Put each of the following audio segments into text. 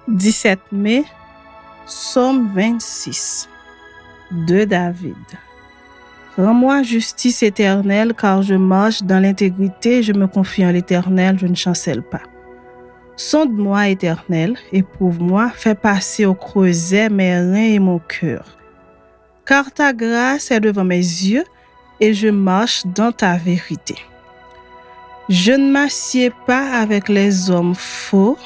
17 mai, Psaume 26 de David. Rends-moi justice éternelle, car je marche dans l'intégrité, je me confie en l'Éternel, je ne chancelle pas. Sonde-moi, Éternel, éprouve-moi, fais passer au creuset mes reins et mon cœur. Car ta grâce est devant mes yeux, et je marche dans ta vérité. Je ne m'assieds pas avec les hommes faux,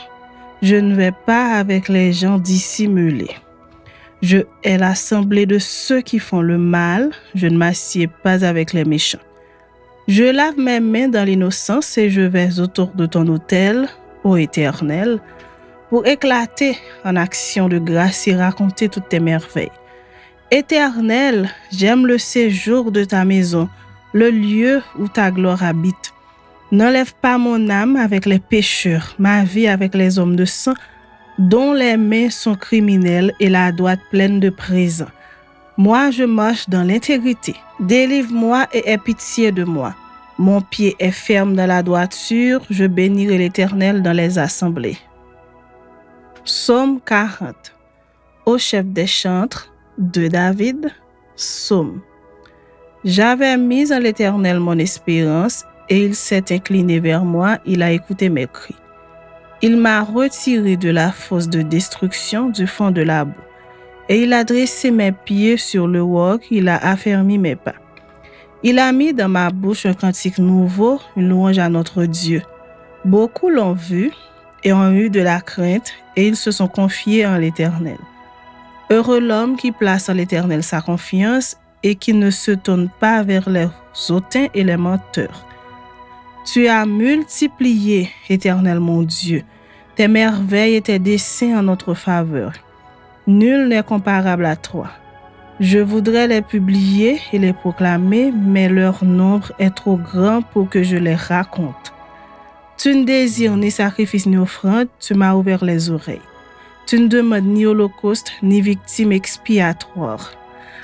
je ne vais pas avec les gens dissimulés. Je hais l'assemblée de ceux qui font le mal, je ne m'assieds pas avec les méchants. Je lave mes mains dans l'innocence et je vais autour de ton autel, ô Éternel, pour éclater en action de grâce et raconter toutes tes merveilles. Éternel, j'aime le séjour de ta maison, le lieu où ta gloire habite. N'enlève pas mon âme avec les pécheurs, ma vie avec les hommes de sang, dont les mains sont criminelles et la droite pleine de présents. Moi, je marche dans l'intégrité. Délivre-moi et aie pitié de moi. Mon pied est ferme dans la droiture, je bénirai l'Éternel dans les assemblées. Psaume 40. Au chef des chantres de David, Psaume. J'avais mis en l'Éternel mon espérance, et il s'est incliné vers moi, il a écouté mes cris. Il m'a retiré de la fosse de destruction, du fond de la boue. Et il a dressé mes pieds sur le roc, il a affermi mes pas. Il a mis dans ma bouche un cantique nouveau, une louange à notre Dieu. Beaucoup l'ont vu et ont eu de la crainte, et ils se sont confiés en l'Éternel. Heureux l'homme qui place en l'Éternel sa confiance et qui ne se tourne pas vers les hautains et les menteurs. Tu as multiplié, Éternel mon Dieu, tes merveilles et tes desseins en notre faveur. Nul n'est comparable à toi. Je voudrais les publier et les proclamer, mais leur nombre est trop grand pour que je les raconte. Tu ne désires ni sacrifice ni offrande, tu m'as ouvert les oreilles. Tu ne demandes ni holocauste ni victime expiatoire.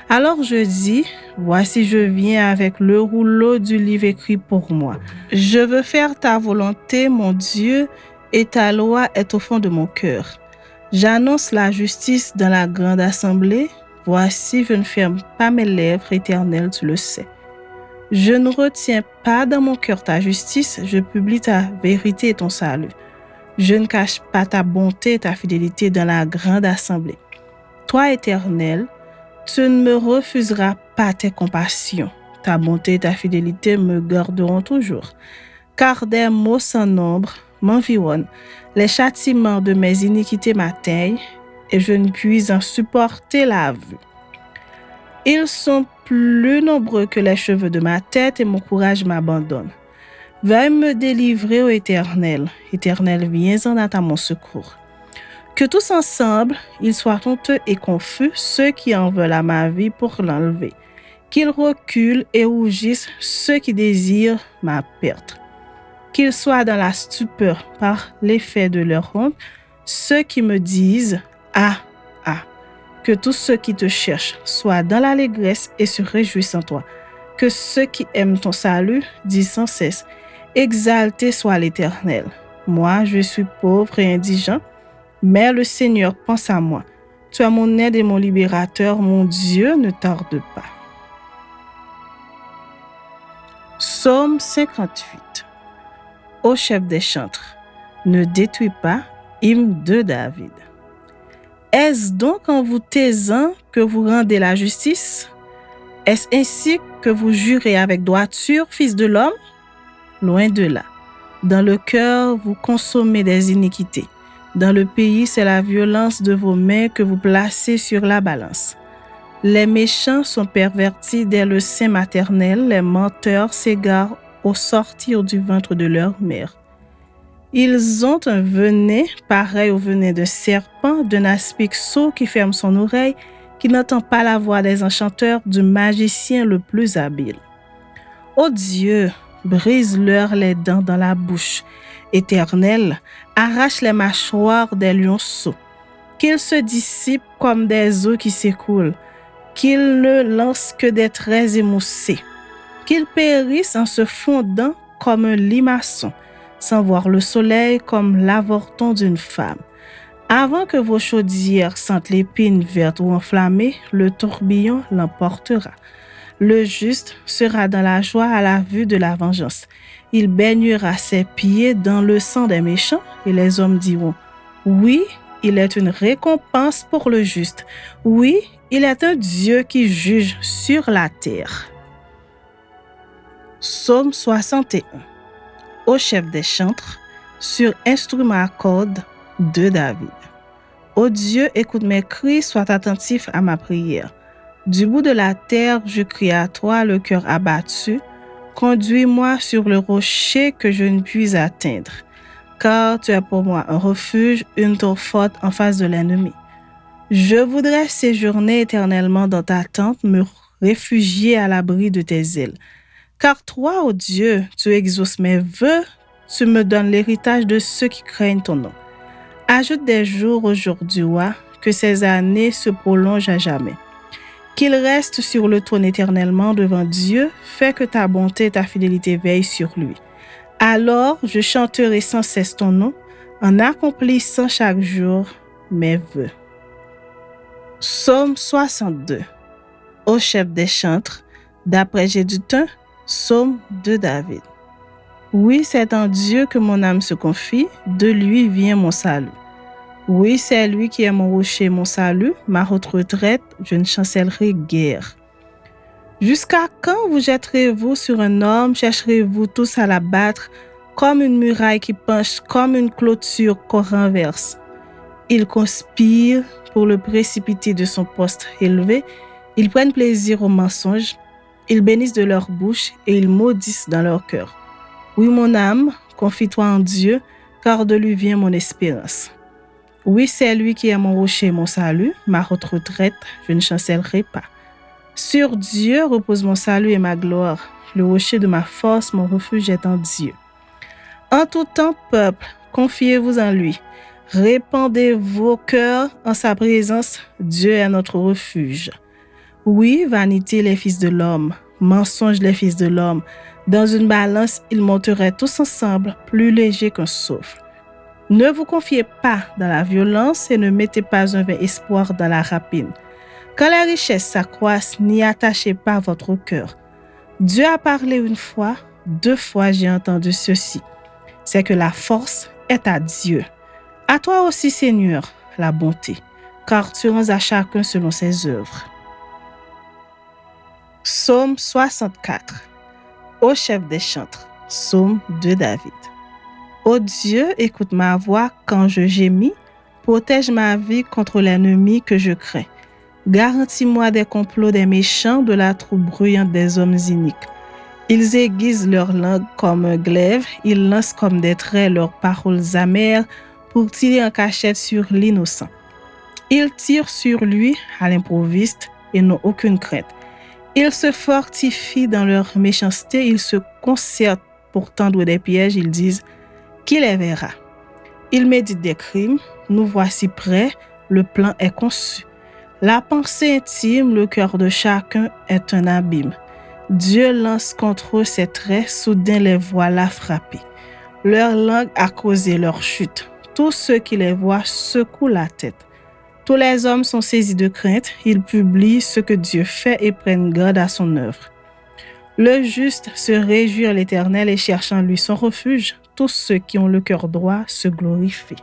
Alors je dis, voici je viens avec le rouleau du livre écrit pour moi. Je veux faire ta volonté, mon Dieu, et ta loi est au fond de mon cœur. J'annonce la justice dans la grande assemblée. Voici, je ne ferme pas mes lèvres, Éternel, tu le sais. Je ne retiens pas dans mon cœur ta justice, je publie ta vérité et ton salut. Je ne cache pas ta bonté et ta fidélité dans la grande assemblée. Toi, Éternel, tu ne me refuseras pas tes compassions. Ta bonté et ta fidélité me garderont toujours. Car des maux sans nombre m'environnent. Les châtiments de mes iniquités m'atteignent et je ne puis en supporter la vue. Ils sont plus nombreux que les cheveux de ma tête et mon courage m'abandonne. Veuille me délivrer, ô Éternel. Éternel, viens-en à mon secours. Que tous ensemble, ils soient honteux et confus, ceux qui en veulent à ma vie pour l'enlever. Qu'ils reculent et rougissent ceux qui désirent ma perte. Qu'ils soient dans la stupeur par l'effet de leur honte, ceux qui me disent « Ah, ah ». Que tous ceux qui te cherchent soient dans l'allégresse et se réjouissent en toi. Que ceux qui aiment ton salut disent sans cesse « Exalté soit l'Éternel ». Moi, je suis pauvre et indigent, mais le Seigneur pense à moi. Tu es mon aide et mon libérateur, mon Dieu, ne tarde pas. Psaume 58. Au chef des chantres, ne détruis pas, hymne de David. Est-ce donc en vous taisant que vous rendez la justice? Est-ce ainsi que vous jurez avec droiture, fils de l'homme? Loin de là. Dans le cœur, vous consommez des iniquités. Dans le pays, c'est la violence de vos mains que vous placez sur la balance. Les méchants sont pervertis dès le sein maternel, les menteurs s'égarent au sortir du ventre de leur mère. Ils ont un venin pareil au venin d'un serpent, d'un aspic sot qui ferme son oreille, qui n'entend pas la voix des enchanteurs, du magicien le plus habile. Ô Dieu, brise-leur les dents dans la bouche. Éternel, arrache les mâchoires des lionceaux. Qu'ils se dissipent comme des eaux qui s'écoulent. Qu'ils ne lancent que des traits émoussés. Qu'ils périssent en se fondant comme un limaçon, sans voir le soleil comme l'avorton d'une femme. Avant que vos chaudières sentent l'épine verte ou enflammée, le tourbillon l'emportera. Le juste sera dans la joie à la vue de la vengeance. Il baignera ses pieds dans le sang des méchants et les hommes diront, oui, il est une récompense pour le juste. Oui, il est un Dieu qui juge sur la terre. Psaume 61. Au chef des chantres, sur instrument à cordes de David. Ô Dieu, écoute mes cris, sois attentif à ma prière. Du bout de la terre, je crie à toi, le cœur abattu. Conduis-moi sur le rocher que je ne puis atteindre, car tu es pour moi un refuge, une tour forte en face de l'ennemi. Je voudrais séjourner éternellement dans ta tente, me réfugier à l'abri de tes ailes. Car toi, ô Dieu, tu exauces mes vœux, tu me donnes l'héritage de ceux qui craignent ton nom. Ajoute des jours au jour du roi, que ces années se prolongent à jamais. Qu'il reste sur le trône éternellement devant Dieu, fais que ta bonté et ta fidélité veillent sur lui. Alors je chanterai sans cesse ton nom, en accomplissant chaque jour mes vœux. Psaume 62. Au chef des chantres, d'après Jeduthun, psaume de David. Oui, c'est en Dieu que mon âme se confie, de lui vient mon salut. Oui, c'est lui qui est mon rocher, mon salut, ma haute retraite, je ne chancellerai guère. Jusqu'à quand vous jetterez-vous sur un homme, chercherez-vous tous à l'abattre, comme une muraille qui penche, comme une clôture qu'on renverse? Ils conspirent pour le précipiter de son poste élevé, ils prennent plaisir au mensonge, ils bénissent de leur bouche et ils maudissent dans leur cœur. Oui, mon âme, confie-toi en Dieu, car de lui vient mon espérance. Oui, c'est lui qui est mon rocher, mon salut, ma haute retraite, je ne chancellerai pas. Sur Dieu repose mon salut et ma gloire. Le rocher de ma force, mon refuge est en Dieu. En tout temps, peuple, confiez-vous en lui. Répandez vos cœurs en sa présence. Dieu est notre refuge. Oui, vanité les fils de l'homme, mensonge les fils de l'homme. Dans une balance, ils monteraient tous ensemble, plus légers qu'un souffle. Ne vous confiez pas dans la violence et ne mettez pas un vain espoir dans la rapine. Quand les richesses s'accroissent, n'y attachez pas votre cœur. Dieu a parlé une fois, 2 fois j'ai entendu ceci. C'est que la force est à Dieu. À toi aussi, Seigneur, la bonté, car tu rends à chacun selon ses œuvres. Psaume 64. Au chef des chantres, psaume de David. Ô Dieu, écoute ma voix quand je gémis, protège ma vie contre l'ennemi que je crains. Garantis-moi des complots des méchants, de la troupe bruyante des hommes iniques. Ils aiguisent leur langue comme un glaive, ils lancent comme des traits leurs paroles amères pour tirer en cachette sur l'innocent. Ils tirent sur lui à l'improviste et n'ont aucune crainte. Ils se fortifient dans leur méchanceté, ils se concertent pour tendre des pièges, ils disent qui les verra? Ils méditent des crimes, nous voici prêts, le plan est conçu. La pensée intime, le cœur de chacun est un abîme. Dieu lance contre eux ses traits, soudain les voilà frappés. Leur langue a causé leur chute. Tous ceux qui les voient secouent la tête. Tous les hommes sont saisis de crainte, ils publient ce que Dieu fait et prennent garde à son œuvre. Le juste se réjouit en l'Éternel et cherche en lui son refuge. Tous ceux qui ont le cœur droit se glorifient.